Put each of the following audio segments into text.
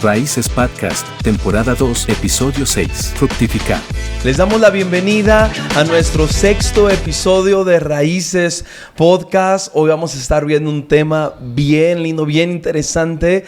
Raíces Podcast, temporada 2, episodio 6, Fructificar. Les damos la bienvenida a nuestro 6º episodio de Raíces Podcast. Hoy vamos a estar viendo un tema bien lindo, bien interesante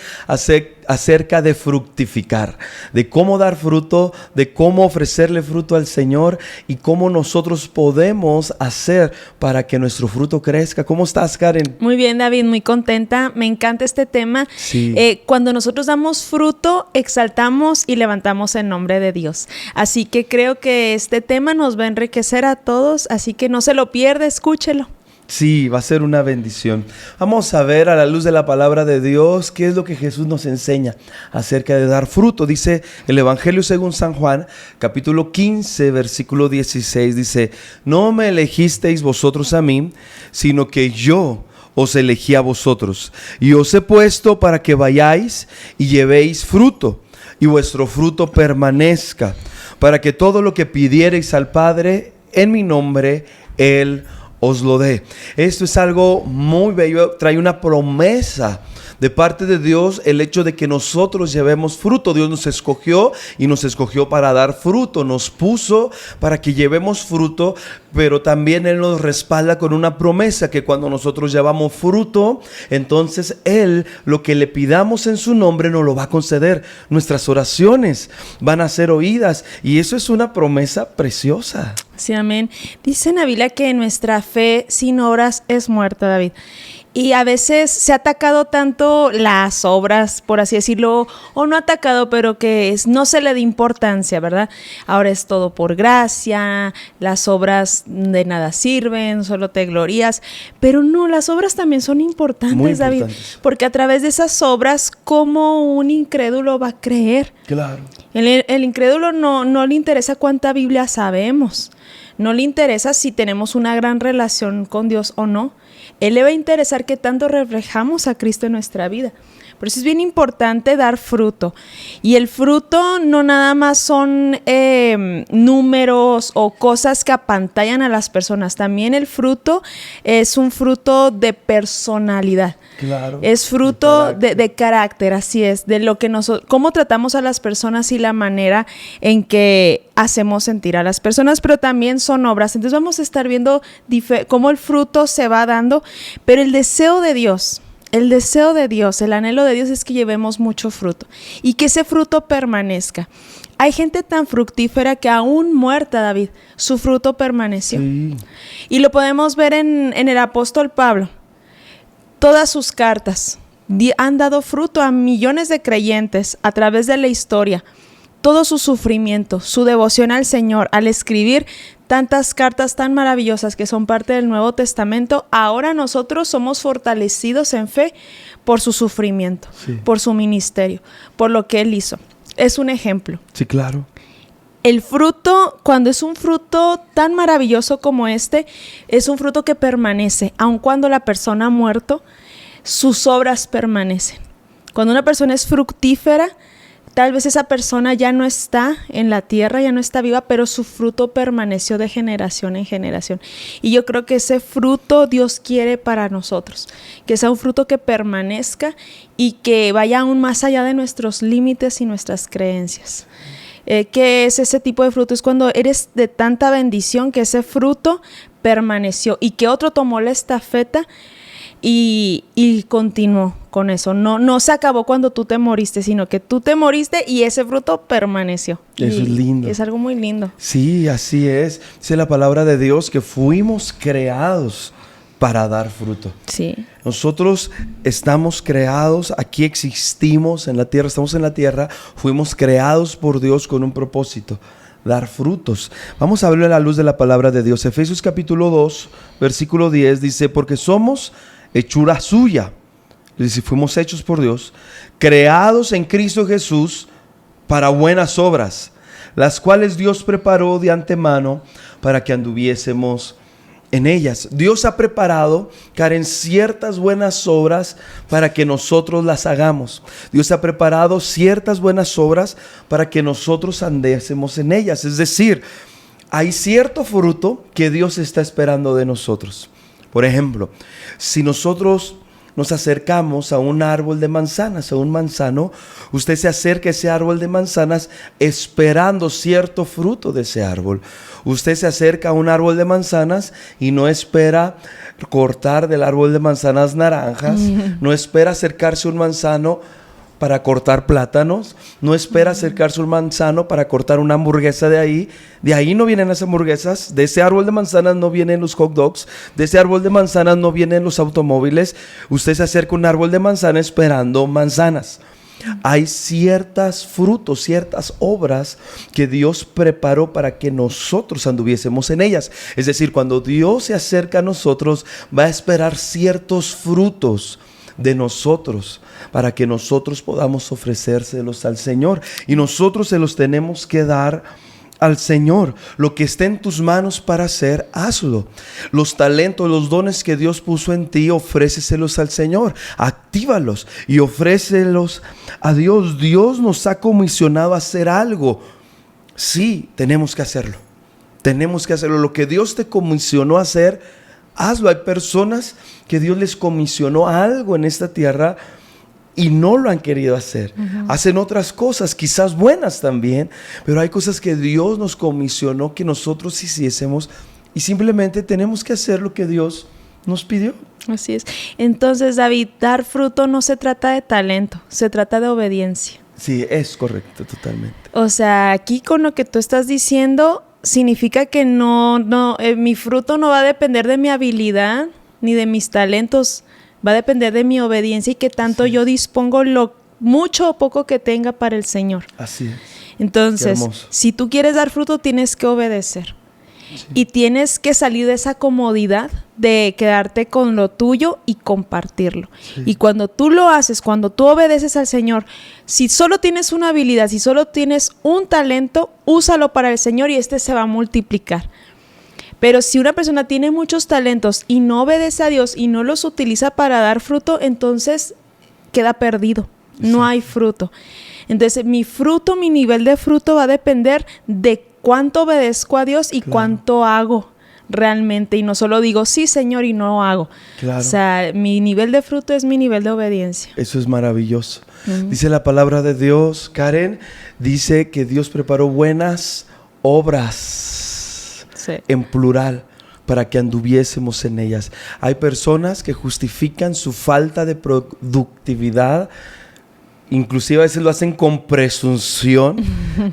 acerca de fructificar, de cómo dar fruto, de cómo ofrecerle fruto al Señor y cómo nosotros podemos hacer para que nuestro fruto crezca. ¿Cómo estás, Karen? Muy bien, David, muy contenta. Me encanta este tema. Sí. Cuando nosotros damos fruto, exaltamos y levantamos el nombre de Dios. Así que creo que este tema nos va a enriquecer a todos, así que no se lo pierda, escúchelo. Sí, va a ser una bendición. Vamos a ver a la luz de la palabra de Dios qué es lo que Jesús nos enseña acerca de dar fruto. Dice el Evangelio según San Juan, capítulo 15, versículo 16. Dice: no me elegisteis vosotros a mí, sino que yo os elegí a vosotros. Y os he puesto para que vayáis y llevéis fruto, y vuestro fruto permanezca, para que todo lo que pidiereis al Padre en mi nombre, Él os lo dé. Esto es algo muy bello, trae una promesa de parte de Dios, el hecho de que nosotros llevemos fruto. Dios nos escogió y nos escogió para dar fruto, nos puso para que llevemos fruto, pero también Él nos respalda con una promesa que cuando nosotros llevamos fruto, entonces Él, lo que le pidamos en su nombre, nos lo va a conceder. Nuestras oraciones van a ser oídas y eso es una promesa preciosa. Sí, amén. Dice en la Biblia que nuestra fe sin obras es muerta, David. Y a veces se ha atacado tanto las obras, por así decirlo, o no atacado, pero que no se le da importancia, ¿verdad? Ahora es todo por gracia, las obras de nada sirven, solo te glorías. Pero no, las obras también son importantes, David, porque a través de esas obras, ¿cómo un incrédulo va a creer? Claro. El incrédulo no le interesa cuánta Biblia sabemos, no le interesa si tenemos una gran relación con Dios o no. Él le va a interesar que tanto reflejamos a Cristo en nuestra vida. Por eso es bien importante dar fruto. Y el fruto no nada más son números o cosas que apantallan a las personas. También el fruto es un fruto de personalidad. Claro. Es fruto de carácter, así es. De lo que cómo tratamos a las personas y la manera en que hacemos sentir a las personas. Pero también son obras. Entonces vamos a estar viendo cómo el fruto se va dando. Pero el deseo de Dios, el anhelo de Dios es que llevemos mucho fruto y que ese fruto permanezca. Hay gente tan fructífera que aún muerta, David, su fruto permaneció. Sí. Y lo podemos ver en el apóstol Pablo. Todas sus cartas han dado fruto a millones de creyentes a través de la historia. Todo su sufrimiento, su devoción al Señor, al escribir tantas cartas tan maravillosas que son parte del Nuevo Testamento, ahora nosotros somos fortalecidos en fe por su sufrimiento, sí, por su ministerio, por lo que Él hizo. Es un ejemplo. Sí, claro. El fruto, cuando es un fruto tan maravilloso como este, es un fruto que permanece, aun cuando la persona ha muerto, sus obras permanecen. Cuando una persona es fructífera, tal vez esa persona ya no está en la tierra, ya no está viva, pero su fruto permaneció de generación en generación. Y yo creo que ese fruto Dios quiere para nosotros, que sea un fruto que permanezca y que vaya aún más allá de nuestros límites y nuestras creencias. ¿Qué es ese tipo de fruto? Es cuando eres de tanta bendición que ese fruto permaneció y que otro tomó la estafeta y continuó con eso. No se acabó cuando tú te moriste, sino que tú te moriste y ese fruto permaneció. Eso es lindo. Es algo muy lindo. Sí, así es. Dice la palabra de Dios que fuimos creados para dar fruto. Sí. Nosotros estamos creados, aquí existimos en la tierra, estamos en la tierra, fuimos creados por Dios con un propósito: dar frutos. Vamos a verlo a la luz de la palabra de Dios. Efesios capítulo 2, versículo 10 dice: porque somos hechura suya, es decir, fuimos hechos por Dios, creados en Cristo Jesús para buenas obras, las cuales Dios preparó de antemano para que anduviésemos en ellas. Dios ha preparado, Karen, ciertas buenas obras para que nosotros las hagamos. Dios ha preparado ciertas buenas obras para que nosotros andésemos en ellas. Es decir, hay cierto fruto que Dios está esperando de nosotros. Por ejemplo, si nosotros nos acercamos a un árbol de manzanas, a un manzano, usted se acerca a ese árbol de manzanas esperando cierto fruto de ese árbol. Usted se acerca a un árbol de manzanas y no espera cortar del árbol de manzanas naranjas, no espera acercarse a un manzano para cortar plátanos, no espera acercarse a un manzano para cortar una hamburguesa de ahí no vienen las hamburguesas, de ese árbol de manzanas no vienen los hot dogs, de ese árbol de manzanas no vienen los automóviles. Usted se acerca a un árbol de manzana esperando manzanas. Hay ciertos frutos, ciertas obras que Dios preparó para que nosotros anduviésemos en ellas. Es decir, cuando Dios se acerca a nosotros, va a esperar ciertos frutos de nosotros para que nosotros podamos ofrecérselos al Señor, y nosotros se los tenemos que dar al Señor. Lo que esté en tus manos para hacer, hazlo. Los talentos, los dones que Dios puso en ti, ofréceselos al Señor, actívalos y ofrécelos a Dios. Dios nos ha comisionado a hacer algo. Sí, tenemos que hacerlo. Tenemos que hacerlo. Lo que Dios te comisionó a hacer, hazlo. Hay personas que Dios les comisionó algo en esta tierra y no lo han querido hacer. Hacen otras cosas, quizás buenas también, pero hay cosas que Dios nos comisionó que nosotros hiciésemos, y simplemente tenemos que hacer lo que Dios nos pidió. Así es. Entonces, David, dar fruto no se trata de talento, se trata de obediencia. Sí, es correcto, totalmente. O sea, aquí con lo que tú estás diciendo, significa que mi fruto no va a depender de mi habilidad ni de mis talentos, va a depender de mi obediencia y que tanto yo dispongo lo mucho o poco que tenga para el Señor. Así es. Entonces, si tú quieres dar fruto, tienes que obedecer. Sí. Y tienes que salir de esa comodidad de quedarte con lo tuyo y compartirlo. Sí. Y cuando tú lo haces, cuando tú obedeces al Señor, si solo tienes una habilidad, si solo tienes un talento, úsalo para el Señor y se va a multiplicar. Pero si una persona tiene muchos talentos y no obedece a Dios y no los utiliza para dar fruto, entonces queda perdido. Exacto. No hay fruto. Entonces mi nivel de fruto va a depender de cuánto obedezco a Dios y cuánto hago realmente. Y no solo digo, sí, Señor, y no hago. Claro. O sea, mi nivel de fruto es mi nivel de obediencia. Eso es maravilloso. Dice la palabra de Dios, Karen, dice que Dios preparó buenas obras. Sí. En plural, para que anduviésemos en ellas. Hay personas que justifican su falta de productividad, inclusive a veces lo hacen con presunción,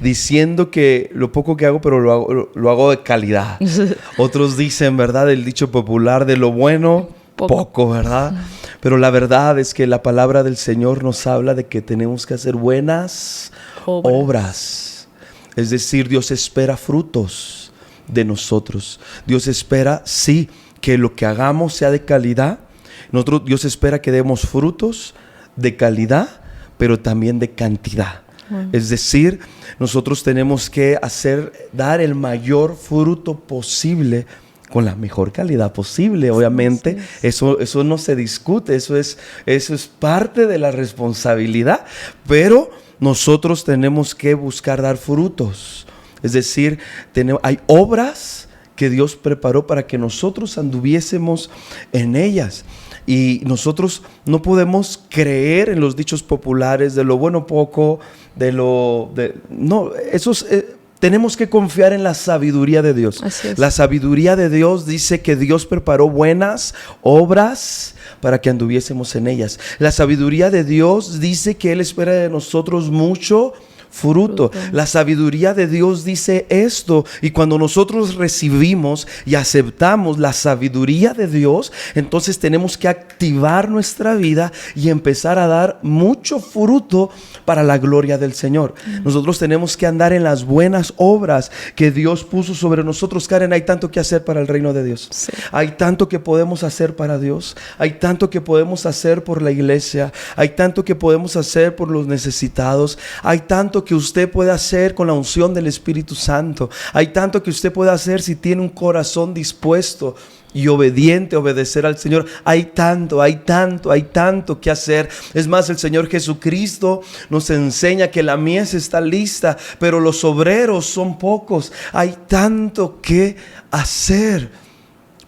diciendo que lo poco que hago, pero lo hago de calidad. Otros dicen, ¿verdad? El dicho popular, de lo bueno, poco, ¿verdad? Pero la verdad es que la palabra del Señor nos habla de que tenemos que hacer buenas obras. Es decir, Dios espera frutos de nosotros. Dios espera, sí, que lo que hagamos sea de calidad. Dios espera que demos frutos de calidad, pero también de cantidad. Es decir, nosotros tenemos que dar el mayor fruto posible con la mejor calidad posible. Obviamente, eso no se discute, eso es parte de la responsabilidad, pero nosotros tenemos que buscar dar frutos. Es decir, hay obras que Dios preparó para que nosotros anduviésemos en ellas. Y nosotros no podemos creer en los dichos populares de lo bueno poco, tenemos que confiar en la sabiduría de Dios. La sabiduría de Dios dice que Dios preparó buenas obras para que anduviésemos en ellas. La sabiduría de Dios dice que Él espera de nosotros mucho fruto. La sabiduría de Dios dice esto, y cuando nosotros recibimos y aceptamos la sabiduría de Dios, entonces tenemos que activar nuestra vida y empezar a dar mucho fruto para la gloria del Señor. Nosotros tenemos que andar en las buenas obras que Dios puso sobre nosotros. Karen, hay tanto que hacer para el reino de Dios. Sí. Hay tanto que podemos hacer para Dios. Hay tanto que podemos hacer por la iglesia. Hay tanto que podemos hacer por los necesitados. Hay tanto que usted puede hacer con la unción del Espíritu Santo. Hay tanto que usted puede hacer si tiene un corazón dispuesto y obediente a obedecer al Señor. Hay tanto que hacer. Es más, el Señor Jesucristo nos enseña que la mies está lista, pero los obreros son pocos. Hay tanto que hacer.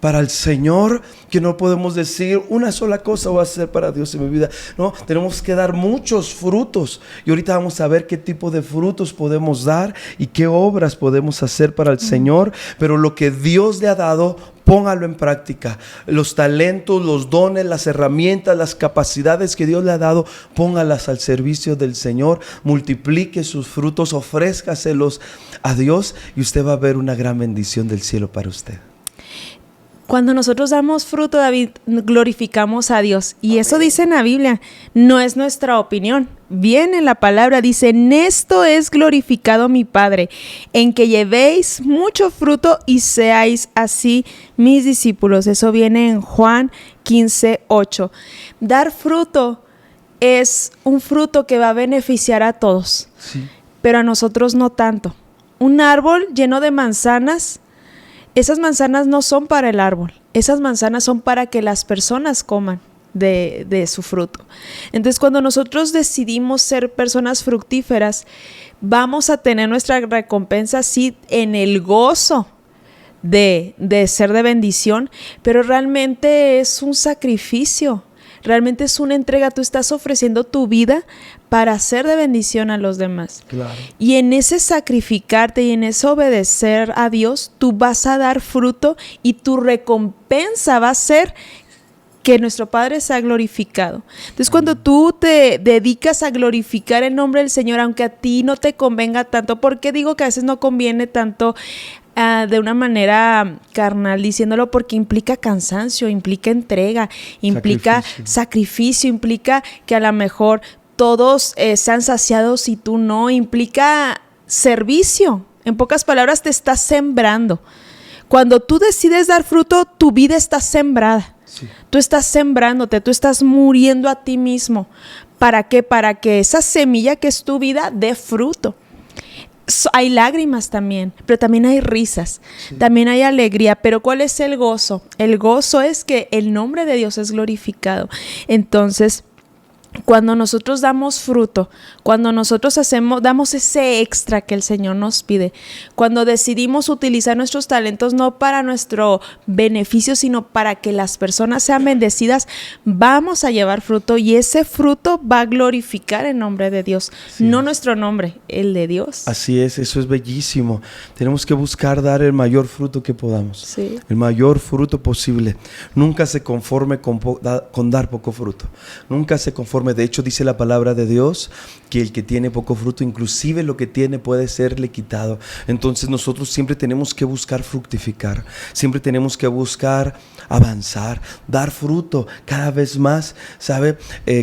para el Señor, que no podemos decir una sola cosa voy a hacer para Dios en mi vida. No, tenemos que dar muchos frutos. Y ahorita vamos a ver qué tipo de frutos podemos dar y qué obras podemos hacer para el Señor. Pero lo que Dios le ha dado, póngalo en práctica. Los talentos, los dones, las herramientas, las capacidades que Dios le ha dado, póngalas al servicio del Señor. Multiplique sus frutos, ofrézcaselos a Dios y usted va a ver una gran bendición del cielo para usted. Cuando nosotros damos fruto, David, glorificamos a Dios. Y eso dice en la Biblia, no es nuestra opinión. Viene en la palabra, dice, en esto es glorificado mi Padre, en que llevéis mucho fruto y seáis así mis discípulos. Eso viene en Juan 15:8. Dar fruto es un fruto que va a beneficiar a todos, Sí. pero a nosotros no tanto. Un árbol lleno de manzanas, esas manzanas no son para el árbol, esas manzanas son para que las personas coman de su fruto. Entonces, cuando nosotros decidimos ser personas fructíferas, vamos a tener nuestra recompensa, sí, en el gozo de ser de bendición, pero realmente es un sacrificio. Realmente es una entrega, tú estás ofreciendo tu vida para ser de bendición a los demás. Claro. Y en ese sacrificarte y en ese obedecer a Dios, tú vas a dar fruto y tu recompensa va a ser que nuestro Padre sea glorificado. Entonces, cuando tú te dedicas a glorificar el nombre del Señor, aunque a ti no te convenga tanto, ¿por qué digo que a veces no conviene tanto de una manera carnal diciéndolo? Porque implica cansancio, implica entrega, implica sacrificio, implica que a lo mejor todos sean saciados y tú no, implica servicio. En pocas palabras, te estás sembrando. Cuando tú decides dar fruto, tu vida está sembrada. Sí. Tú estás sembrándote, tú estás muriendo a ti mismo. ¿Para qué? Para que esa semilla que es tu vida dé fruto. Hay lágrimas también, pero también hay risas, sí. También hay alegría. Pero ¿cuál es el gozo? El gozo es que el nombre de Dios es glorificado. Entonces, cuando nosotros damos fruto, cuando nosotros damos ese extra que el Señor nos pide, cuando decidimos utilizar nuestros talentos no para nuestro beneficio, sino para que las personas sean bendecidas, vamos a llevar fruto y ese fruto va a glorificar el nombre de Dios, sí. No nuestro nombre, el de Dios. Así es, eso es bellísimo. Tenemos que buscar dar el mayor fruto que podamos, sí. El mayor fruto posible. Nunca se conforme con dar poco fruto. Nunca se conforme. De hecho, dice la palabra de Dios que el que tiene poco fruto, inclusive lo que tiene puede serle quitado. Entonces nosotros siempre tenemos que buscar fructificar, siempre tenemos que buscar avanzar, dar fruto cada vez más, ¿sabe?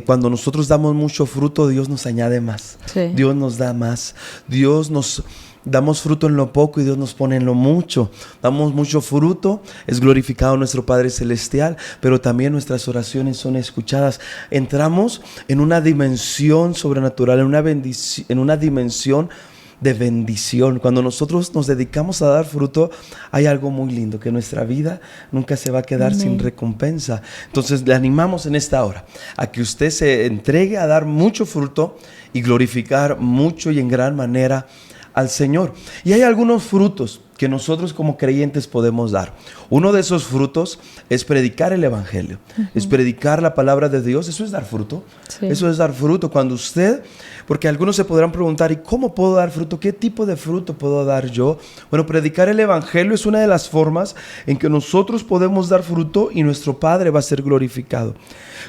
Cuando nosotros damos mucho fruto, Dios nos añade más, sí. Dios nos da más, damos fruto en lo poco y Dios nos pone en lo mucho. Damos mucho fruto, es glorificado nuestro Padre Celestial, pero también nuestras oraciones son escuchadas. Entramos en una dimensión sobrenatural, en una dimensión de bendición. Cuando nosotros nos dedicamos a dar fruto, hay algo muy lindo, que nuestra vida nunca se va a quedar sin recompensa. Entonces le animamos en esta hora a que usted se entregue a dar mucho fruto y glorificar mucho y en gran manera al Señor. Y hay algunos frutos que nosotros como creyentes podemos dar. Uno de esos frutos es predicar el Evangelio, es predicar la palabra de Dios. Eso es dar fruto, sí. Eso es dar fruto. Cuando usted, porque algunos se podrán preguntar, ¿y cómo puedo dar fruto? ¿Qué tipo de fruto puedo dar yo? Bueno, predicar el Evangelio es una de las formas en que nosotros podemos dar fruto y nuestro Padre va a ser glorificado.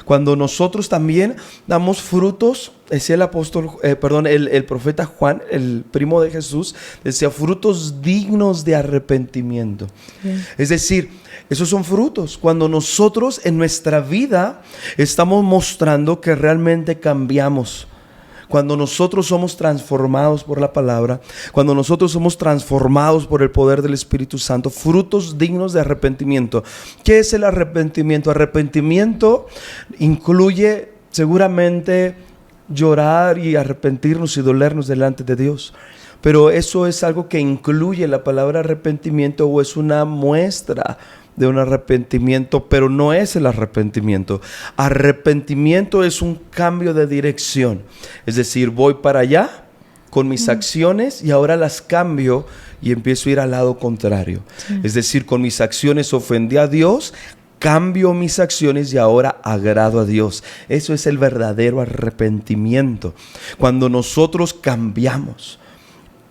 Cuando nosotros también damos frutos, decía el profeta Juan, el primo de Jesús, decía frutos dignos de arrepentimiento. Sí. Es decir, esos son frutos. Cuando nosotros en nuestra vida estamos mostrando que realmente cambiamos. Cuando nosotros somos transformados por la palabra, cuando nosotros somos transformados por el poder del Espíritu Santo, frutos dignos de arrepentimiento. ¿Qué es el arrepentimiento? Arrepentimiento incluye seguramente llorar y arrepentirnos y dolernos delante de Dios. Pero eso es algo que incluye la palabra arrepentimiento o es una muestra de un arrepentimiento, pero no es el arrepentimiento. Arrepentimiento es un cambio de dirección. Es decir, voy para allá con mis acciones y ahora las cambio y empiezo a ir al lado contrario. Es decir, con mis acciones ofendí a Dios, cambio mis acciones y ahora agrado a Dios. Eso es el verdadero arrepentimiento. Cuando nosotros cambiamos.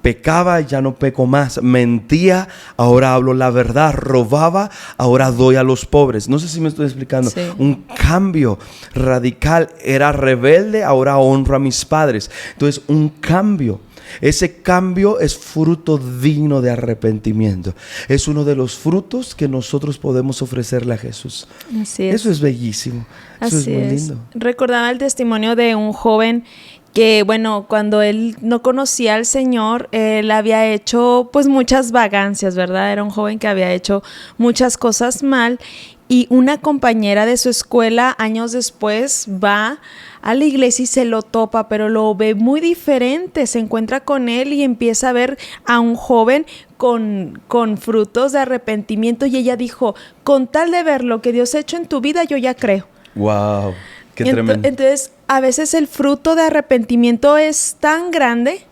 Pecaba, ya no peco más. Mentía, ahora hablo la verdad. Robaba, ahora doy a los pobres. No sé si me estoy explicando. Sí. Un cambio radical. Era rebelde, ahora honro a mis padres. Entonces, un cambio. Ese cambio es fruto digno de arrepentimiento. Es uno de los frutos que nosotros podemos ofrecerle a Jesús. Así es. Eso es bellísimo. Eso es Así muy es. lindo. Recordaba el testimonio de un joven que, bueno, cuando él no conocía al Señor, él había hecho pues muchas vagancias, ¿verdad? Era un joven que había hecho muchas cosas mal, y una compañera de su escuela años después va a la iglesia y se lo topa, pero lo ve muy diferente. Se encuentra con él y empieza a ver a un joven con frutos de arrepentimiento, y ella dijo: con tal de ver lo que Dios ha hecho en tu vida, yo ya creo. Wow, qué tremendo. Entonces, a veces el fruto de arrepentimiento es tan grande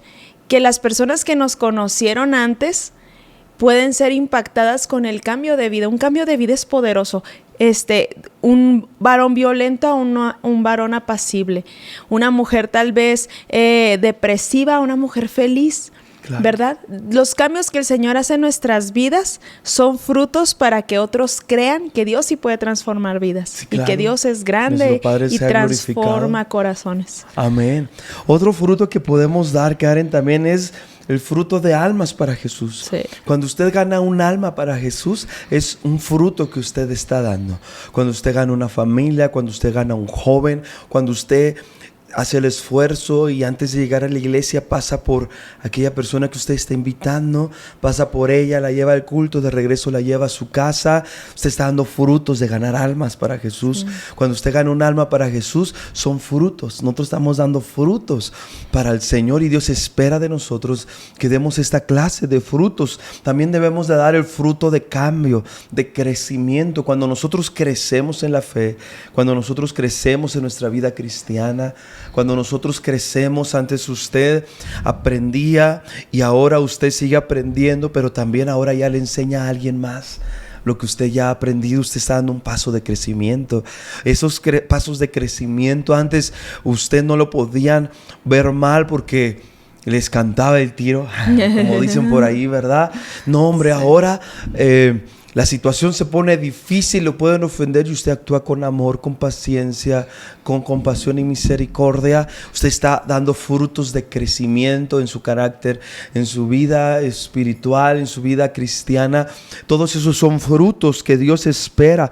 que las personas que nos conocieron antes pueden ser impactadas con el cambio de vida. Un cambio de vida es poderoso. Un varón violento a un varón apacible. Una mujer tal vez depresiva a una mujer feliz. Claro. ¿Verdad? Los cambios que el Señor hace en nuestras vidas son frutos para que otros crean que Dios sí puede transformar vidas. Sí, claro. Y que Dios es grande y transforma corazones. Amén. Otro fruto que podemos dar, Karen, también es el fruto de almas para Jesús. Sí. Cuando usted gana un alma para Jesús, es un fruto que usted está dando. Cuando usted gana una familia, cuando usted gana un joven, cuando usted hace el esfuerzo y antes de llegar a la iglesia pasa por aquella persona que usted está invitando, pasa por ella, la lleva al culto, de regreso la lleva a su casa. Usted está dando frutos de ganar almas para Jesús. Cuando usted gana un alma para Jesús, son frutos. Nosotros estamos dando frutos para el Señor, y Dios espera de nosotros que demos esta clase de frutos. También debemos de dar el fruto de cambio, de crecimiento. Cuando nosotros crecemos en la fe, cuando nosotros crecemos en nuestra vida cristiana, cuando nosotros crecemos, antes usted aprendía y ahora usted sigue aprendiendo, pero también ahora ya le enseña a alguien más lo que usted ya ha aprendido. Usted está dando un paso de crecimiento. Esos pasos de crecimiento antes usted no lo podían ver mal porque les cantaba el tiro, como dicen por ahí, ¿verdad? No, hombre, ahora la situación se pone difícil, lo pueden ofender y usted actúa con amor, con paciencia, con compasión y misericordia. Usted está dando frutos de crecimiento en su carácter, en su vida espiritual, en su vida cristiana. Todos esos son frutos que Dios espera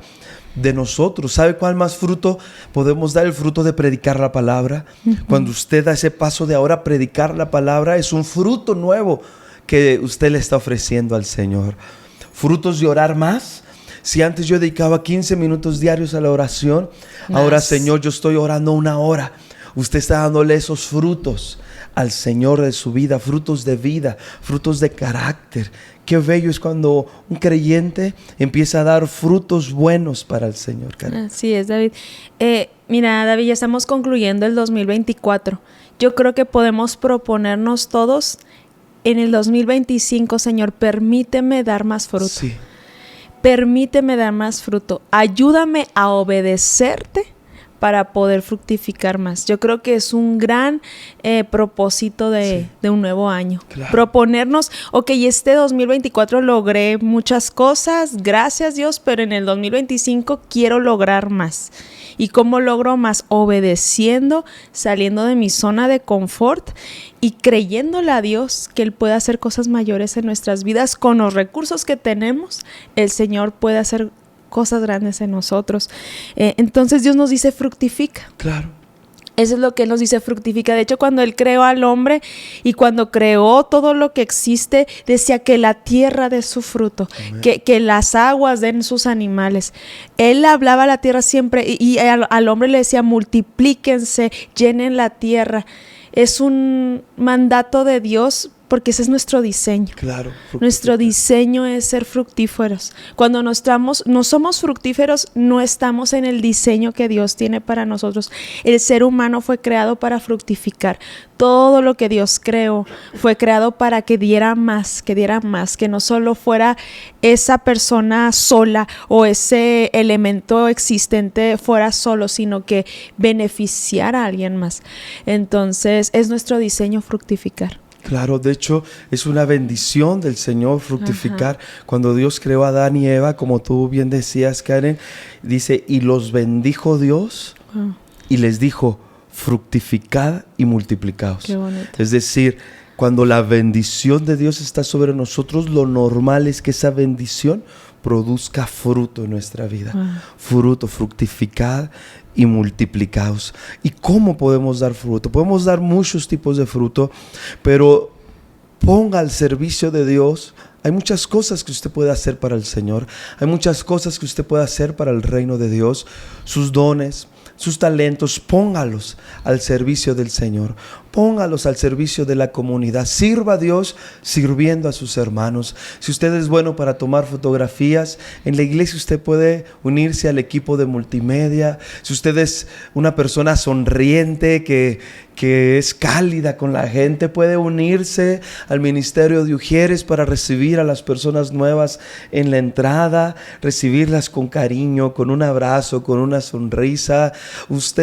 de nosotros. ¿Sabe cuál más fruto podemos dar? El fruto de predicar la palabra. Cuando usted da ese paso de ahora predicar la palabra, es un fruto nuevo que usted le está ofreciendo al Señor. Frutos de orar más. Si antes yo dedicaba 15 minutos diarios a la oración, ahora, Señor, yo estoy orando 1 hora. Usted está dándole esos frutos al Señor de su vida, frutos de vida, frutos de carácter. Qué bello es cuando un creyente empieza a dar frutos buenos para el Señor, Karen. Así es, David. Mira, David, ya estamos concluyendo el 2024. Yo creo que podemos proponernos todos en el 2025, Señor, permíteme dar más fruto. Sí. Permíteme dar más fruto. Ayúdame a obedecerte para poder fructificar más. Yo creo que es un gran propósito de un nuevo año. Claro. Proponernos, ok, este 2024 logré muchas cosas, gracias Dios, pero en el 2025 quiero lograr más. ¿Y cómo logro más? Obedeciendo, saliendo de mi zona de confort y creyéndole a Dios que Él puede hacer cosas mayores en nuestras vidas. Con los recursos que tenemos, el Señor puede hacer cosas grandes en nosotros. Entonces Dios nos dice fructifica. Claro. Eso es lo que Él nos dice, fructifica. De hecho, cuando Él creó al hombre y cuando creó todo lo que existe, decía que la tierra dé su fruto, que las aguas den sus animales. Él hablaba a la tierra siempre y al hombre le decía, multiplíquense, llenen la tierra. Es un mandato de Dios porque ese es nuestro diseño. Claro. Nuestro diseño es ser fructíferos. Cuando no somos fructíferos, no estamos en el diseño que Dios tiene para nosotros. El ser humano fue creado para fructificar. Todo lo que Dios creó fue creado para que diera más, que no solo fuera esa persona sola o ese elemento existente fuera solo, sino que beneficiara a alguien más. Entonces, es nuestro diseño fructificar. Claro, de hecho es una bendición del Señor fructificar. Ajá. Cuando Dios creó a Adán y Eva, como tú bien decías, Karen, dice, y los bendijo Dios y les dijo, fructificad y multiplicaos. Qué bonito. Es decir, cuando la bendición de Dios está sobre nosotros, lo normal es que esa bendición produzca fruto en nuestra vida. Fruto, fructificad y multiplicaos. ¿Y cómo podemos dar fruto? Podemos dar muchos tipos de fruto, pero ponga al servicio de Dios. Hay muchas cosas que usted puede hacer para el Señor. Hay muchas cosas que usted puede hacer para el reino de Dios. Sus dones, sus talentos, póngalos al servicio del Señor. Póngalos al servicio de la comunidad. Sirva a Dios sirviendo a sus hermanos. Si usted es bueno para tomar fotografías, en la iglesia usted puede unirse al equipo de multimedia. Si usted es una persona sonriente que es cálida con la gente, puede unirse al ministerio de Ujieres para recibir a las personas nuevas en la entrada, recibirlas con cariño, con un abrazo, con una sonrisa.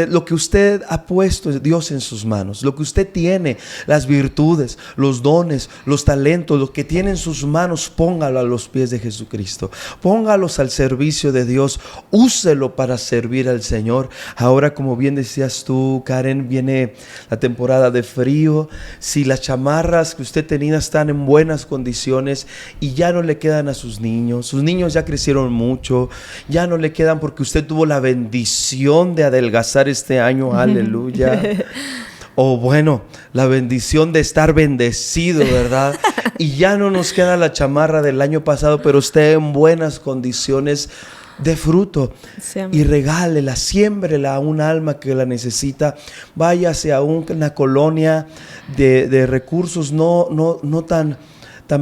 Lo que usted ha puesto es Dios en sus manos. Lo que usted tiene, las virtudes, los dones, los talentos, lo que tiene en sus manos, póngalo a los pies de Jesucristo. Póngalos al servicio de Dios. Úselo para servir al Señor. Ahora, como bien decías tú, Karen, viene la temporada de frío. Si las chamarras que usted tenía están en buenas condiciones y ya no le quedan a sus niños ya crecieron mucho, ya no le quedan porque usted tuvo la bendición de adelgazar este año, aleluya. O bueno, la bendición de estar bendecido, ¿verdad? Y ya no nos queda la chamarra del año pasado, pero esté en buenas condiciones de fruto. Sí, y regálela, siémbrela a un alma que la necesita. Váyase a una colonia de recursos no tan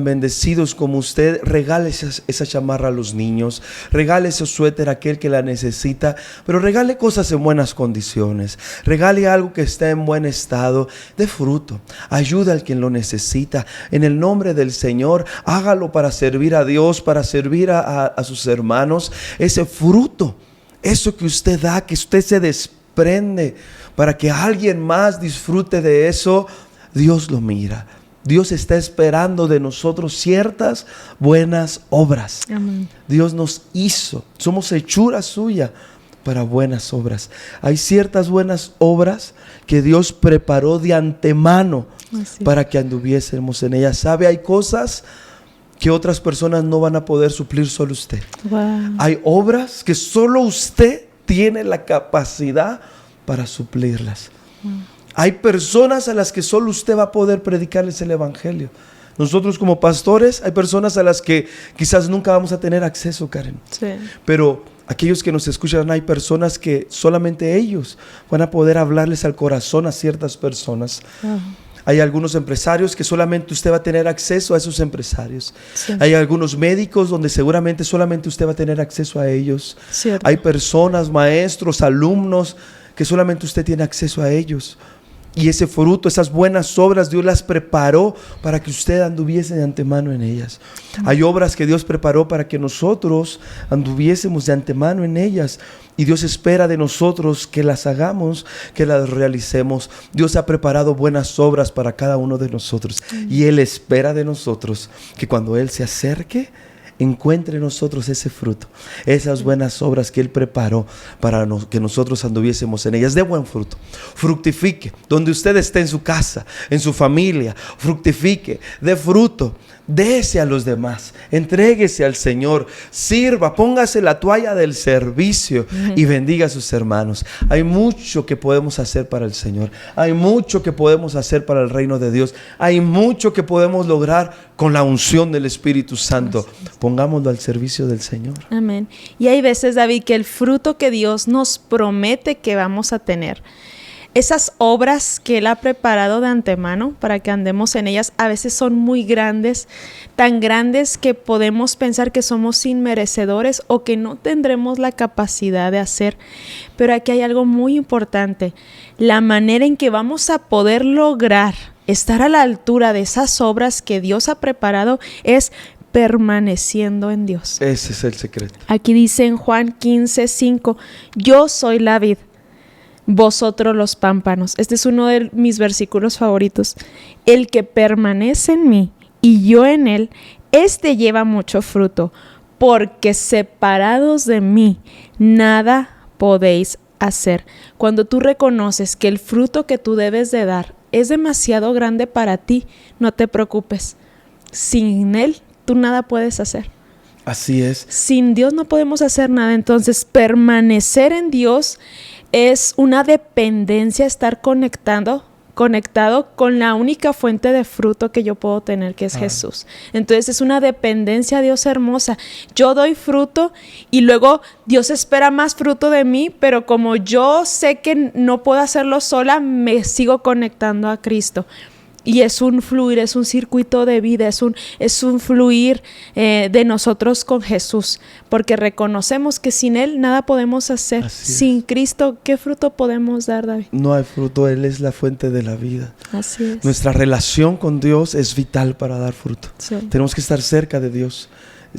bendecidos como usted. Regale esa chamarra a los niños, regale ese suéter a aquel que la necesita, pero regale cosas en buenas condiciones, regale algo que esté en buen estado, de fruto, ayuda al quien lo necesita, en el nombre del Señor. Hágalo para servir a Dios, para servir a sus hermanos. Ese fruto, eso que usted da, que usted se desprende para que alguien más disfrute de eso, Dios lo mira. Dios está esperando de nosotros ciertas buenas obras. Amén. Dios nos hizo, somos hechura suya para buenas obras. Hay ciertas buenas obras que Dios preparó de antemano para que anduviésemos en ellas. ¿Sabe? Hay cosas que otras personas no van a poder suplir, solo usted. Wow. Hay obras que solo usted tiene la capacidad para suplirlas. Hay personas a las que solo usted va a poder predicarles el evangelio. Nosotros como pastores, hay personas a las que quizás nunca vamos a tener acceso, Karen. Sí. Pero aquellos que nos escuchan, hay personas que solamente ellos van a poder hablarles al corazón a ciertas personas. Hay algunos empresarios que solamente usted va a tener acceso a esos empresarios. Sí. Hay algunos médicos donde seguramente solamente usted va a tener acceso a ellos. Cierto. Hay personas, maestros, alumnos, que solamente usted tiene acceso a ellos. Y ese fruto, esas buenas obras, Dios las preparó para que usted anduviese de antemano en ellas. Hay obras que Dios preparó para que nosotros anduviésemos de antemano en ellas. Y Dios espera de nosotros que las hagamos, que las realicemos. Dios ha preparado buenas obras para cada uno de nosotros. Y Él espera de nosotros que cuando Él se acerque, encuentre en nosotros ese fruto, esas buenas obras que Él preparó para que nosotros anduviésemos en ellas. De buen fruto, fructifique, donde usted esté, en su casa, en su familia, fructifique, de fruto, dese a los demás, entréguese al Señor, sirva, póngase la toalla del servicio y bendiga a sus hermanos. Hay mucho que podemos hacer para el Señor, hay mucho que podemos hacer para el reino de Dios, hay mucho que podemos lograr con la unción del Espíritu Santo. Pongámoslo al servicio del Señor. Amén. Y hay veces, David, que el fruto que Dios nos promete que vamos a tener esas obras que Él ha preparado de antemano para que andemos en ellas, a veces son muy grandes, tan grandes que podemos pensar que somos inmerecedores o que no tendremos la capacidad de hacer. Pero aquí hay algo muy importante, la manera en que vamos a poder lograr estar a la altura de esas obras que Dios ha preparado es permaneciendo en Dios. Ese es el secreto. Aquí dice en Juan 15:5, yo soy la vid, vosotros los pámpanos. Este es uno de mis versículos favoritos. El que permanece en mí y yo en él, este lleva mucho fruto, porque separados de mí, nada podéis hacer. Cuando tú reconoces que el fruto que tú debes de dar es demasiado grande para ti, no te preocupes. Sin él, tú nada puedes hacer. Así es. Sin Dios no podemos hacer nada. Entonces, permanecer en Dios es una dependencia, estar conectado con la única fuente de fruto que yo puedo tener, que es Jesús. Entonces, es una dependencia a Dios hermosa. Yo doy fruto y luego Dios espera más fruto de mí, pero como yo sé que no puedo hacerlo sola, me sigo conectando a Cristo. Y es un fluir, es un circuito de vida, es un fluir de nosotros con Jesús, porque reconocemos que sin Él nada podemos hacer. Sin Cristo, ¿qué fruto podemos dar, David? No hay fruto, Él es la fuente de la vida. Así es. Nuestra relación con Dios es vital para dar fruto. Sí. Tenemos que estar cerca de Dios.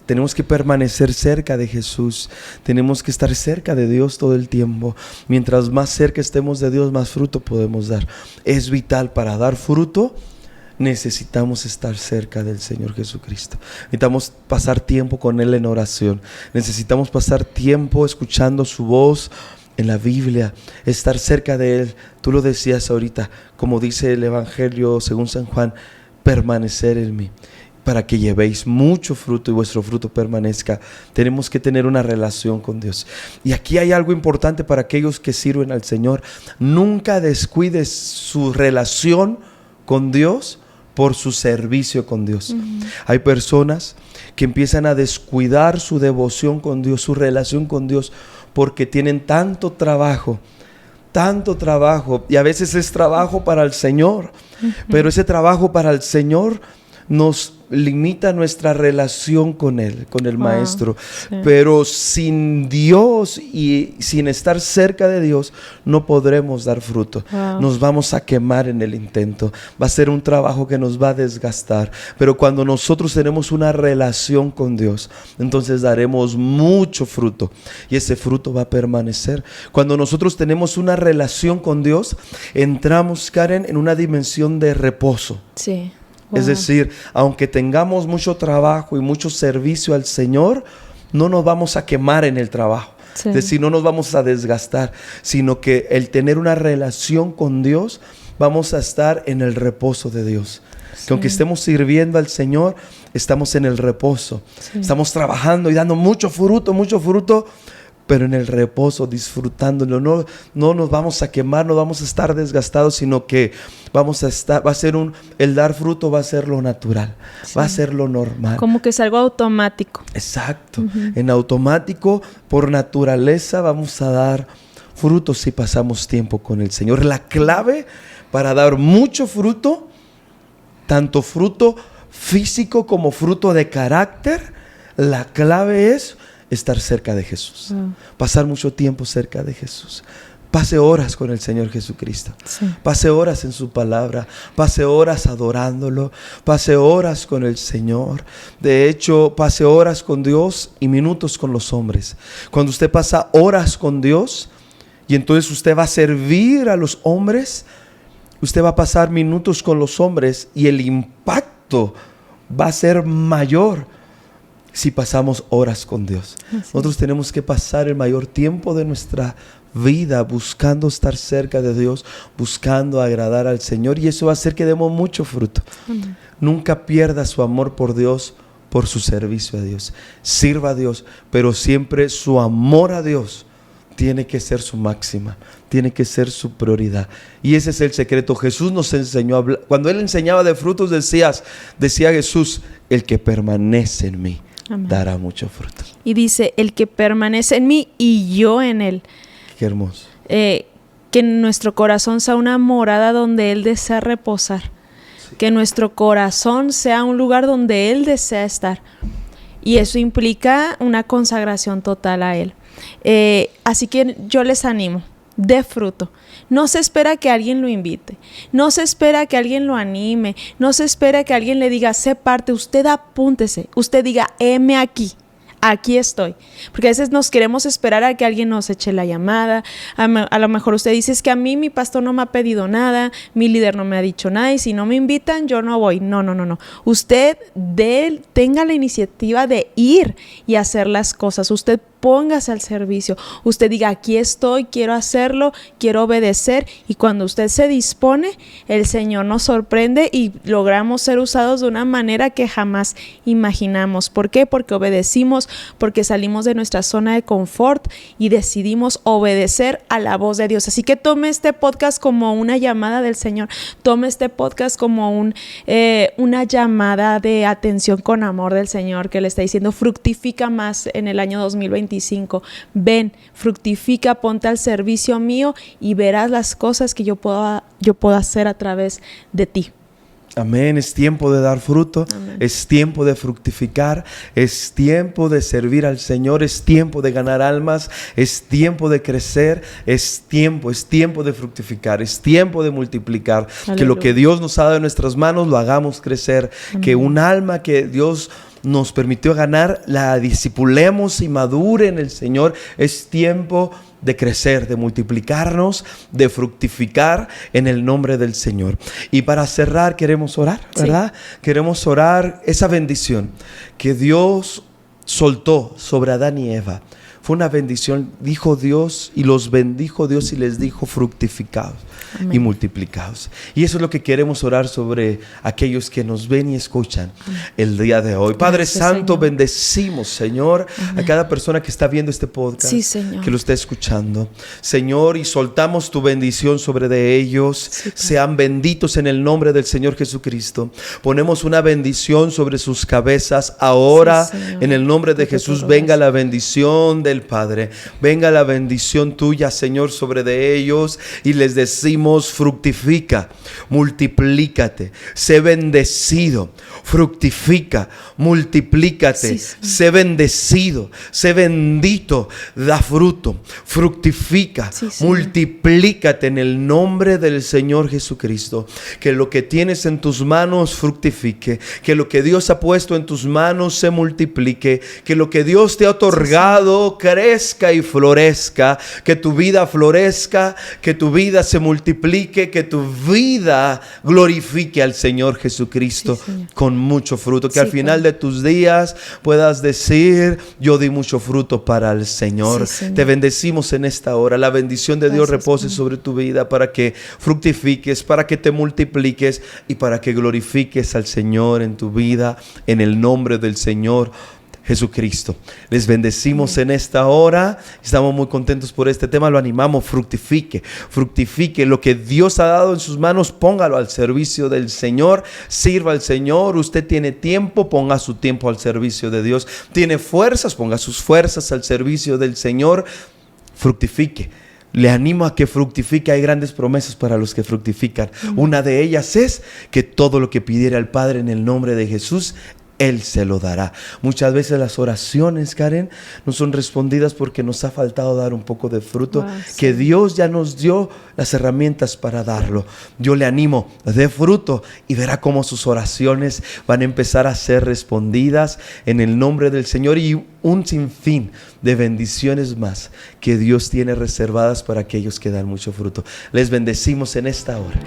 Tenemos que permanecer cerca de Jesús. Tenemos que estar cerca de Dios todo el tiempo. Mientras más cerca estemos de Dios, más fruto podemos dar. Es vital para dar fruto. Necesitamos estar cerca del Señor Jesucristo. Necesitamos pasar tiempo con Él en oración. Necesitamos pasar tiempo escuchando su voz en la Biblia. Estar cerca de Él. Tú lo decías ahorita, como dice el Evangelio según San Juan, permanecer en mí, para que llevéis mucho fruto y vuestro fruto permanezca. Tenemos que tener una relación con Dios. Y aquí hay algo importante para aquellos que sirven al Señor. Nunca descuides su relación con Dios por su servicio con Dios. Hay personas que empiezan a descuidar su devoción con Dios, su relación con Dios, porque tienen tanto trabajo, y a veces es trabajo para el Señor, pero ese trabajo para el Señor nos limita nuestra relación con Él, con el Maestro. Sí. Pero sin Dios y sin estar cerca de Dios, no podremos dar fruto. Nos vamos a quemar en el intento. Va a ser un trabajo que nos va a desgastar. Pero cuando nosotros tenemos una relación con Dios, entonces daremos mucho fruto. Y ese fruto va a permanecer. Cuando nosotros tenemos una relación con Dios, entramos, Karen, en una dimensión de reposo. Sí. Wow. Es decir, aunque tengamos mucho trabajo y mucho servicio al Señor, no nos vamos a quemar en el trabajo. Sí. Es decir, no nos vamos a desgastar, sino que el tener una relación con Dios, vamos a estar en el reposo de Dios. Sí. Que aunque estemos sirviendo al Señor, estamos en el reposo. Sí. Estamos trabajando y dando mucho fruto, pero en el reposo, disfrutándolo. No nos vamos a quemar, no vamos a estar desgastados, sino que vamos a estar, el dar fruto va a ser lo natural, sí. Va a ser lo normal. Como que es algo automático. Exacto. En automático, por naturaleza, vamos a dar fruto si pasamos tiempo con el Señor. La clave para dar mucho fruto, tanto fruto físico como fruto de carácter, la clave es estar cerca de Jesús. Pasar mucho tiempo cerca de Jesús. Pase horas con el Señor Jesucristo. Sí. Pase horas en su palabra. Pase horas adorándolo. Pase horas con el Señor. De hecho, pase horas con Dios y minutos con los hombres. Cuando usted pasa horas con Dios y entonces usted va a servir a los hombres, usted va a pasar minutos con los hombres y el impacto va a ser mayor si pasamos horas con Dios. Así. Nosotros tenemos que pasar el mayor tiempo de nuestra vida buscando estar cerca de Dios, buscando agradar al Señor, y eso va a hacer que demos mucho fruto. Nunca pierda su amor por Dios, por su servicio a Dios. Sirva a Dios, pero siempre su amor a Dios tiene que ser su máxima, tiene que ser su prioridad. Y ese es el secreto. Jesús nos enseñó a hablar. Cuando Él enseñaba de frutos, decía Jesús, el que permanece en mí, amén, dará mucho fruto. Y dice, el que permanece en mí y yo en él. Qué hermoso. que nuestro corazón sea una morada donde Él desea reposar, que nuestro corazón sea un lugar donde Él desea estar. Y eso implica una consagración total a Él. Así que yo les animo, dé fruto. No se espera que alguien lo invite, no se espera que alguien lo anime, no se espera que alguien le diga, sé parte, usted apúntese, usted diga, heme aquí. Aquí estoy, porque a veces nos queremos esperar a que alguien nos eche la llamada. A lo mejor usted dice, es que a mí mi pastor no me ha pedido nada, mi líder no me ha dicho nada y si no me invitan yo no voy. No. Usted tenga la iniciativa de ir y hacer las cosas. Usted póngase al servicio. Usted diga, aquí estoy, quiero hacerlo, quiero obedecer. Y cuando usted se dispone, el Señor nos sorprende y logramos ser usados de una manera que jamás imaginamos. ¿Por qué? Porque obedecimos, porque salimos de nuestra zona de confort y decidimos obedecer a la voz de Dios. Así que tome este podcast como una llamada del Señor. Tome este podcast como una llamada de atención con amor del Señor que le está diciendo, fructifica más en el año 2025. Ven, fructifica, ponte al servicio mío y verás las cosas que yo puedo hacer a través de ti. Amén, es tiempo de dar fruto, amén. Es tiempo de fructificar, es tiempo de servir al Señor, es tiempo de ganar almas, es tiempo de crecer, es tiempo de fructificar, es tiempo de multiplicar. Aleluya. Que lo que Dios nos ha dado en nuestras manos lo hagamos crecer, amén. Que un alma que Dios nos permitió ganar, la discipulemos y madure en el Señor. Es tiempo de crecer, de multiplicarnos, de fructificar en el nombre del Señor. Y para cerrar queremos orar, ¿verdad? Sí. Queremos orar esa bendición que Dios soltó sobre Adán y Eva. Fue una bendición, dijo Dios, y los bendijo Dios y les dijo fructificados. Amén. Y multiplicados. Y eso es lo que queremos orar sobre aquellos que nos ven y escuchan. Amén. El día de hoy. Padre Gracias, Santo, Señor. Bendecimos, Señor, amén. A cada persona que está viendo este podcast, sí, que lo está escuchando. Señor, y soltamos tu bendición sobre de ellos. Sí, sean benditos en el nombre del Señor Jesucristo. Ponemos una bendición sobre sus cabezas ahora. Sí, en el nombre de Jesús, venga la bendición del Padre. Venga la bendición tuya, Señor, sobre de ellos. Y les decimos, fructifica, multiplícate, sé bendecido, fructifica, multiplícate, sí. Sé bendecido, sé bendito, da fruto, fructifica, sí, multiplícate en el nombre del Señor Jesucristo. Que lo que tienes en tus manos fructifique, que lo que Dios ha puesto en tus manos se multiplique, que lo que Dios te ha otorgado crezca y florezca, que tu vida florezca, que tu vida se multiplique, que tu vida glorifique al Señor Jesucristo, sí, con mucho fruto, que al final de tus días puedas decir, yo di mucho fruto para el Señor. Te bendecimos en esta hora. La bendición de Dios repose sobre tu vida para que fructifiques, para que te multipliques y para que glorifiques al Señor en tu vida, en el nombre del Señor Jesucristo. Les bendecimos en esta hora. Estamos muy contentos por este tema. Lo animamos, fructifique lo que Dios ha dado en sus manos, póngalo al servicio del Señor, sirva al Señor. Usted tiene tiempo, ponga su tiempo al servicio de Dios. Tiene fuerzas, ponga sus fuerzas al servicio del Señor. Fructifique. Le animo a que fructifique. Hay grandes promesas para los que fructifican. Una de ellas es que todo lo que pidiera el Padre en el nombre de Jesús, Él se lo dará. Muchas veces las oraciones, Karen, no son respondidas porque nos ha faltado dar un poco de fruto, que Dios ya nos dio las herramientas para darlo. Yo le animo, dé fruto y verá cómo sus oraciones van a empezar a ser respondidas en el nombre del Señor, y un sinfín de bendiciones más que Dios tiene reservadas para aquellos que dan mucho fruto. Les bendecimos en esta hora.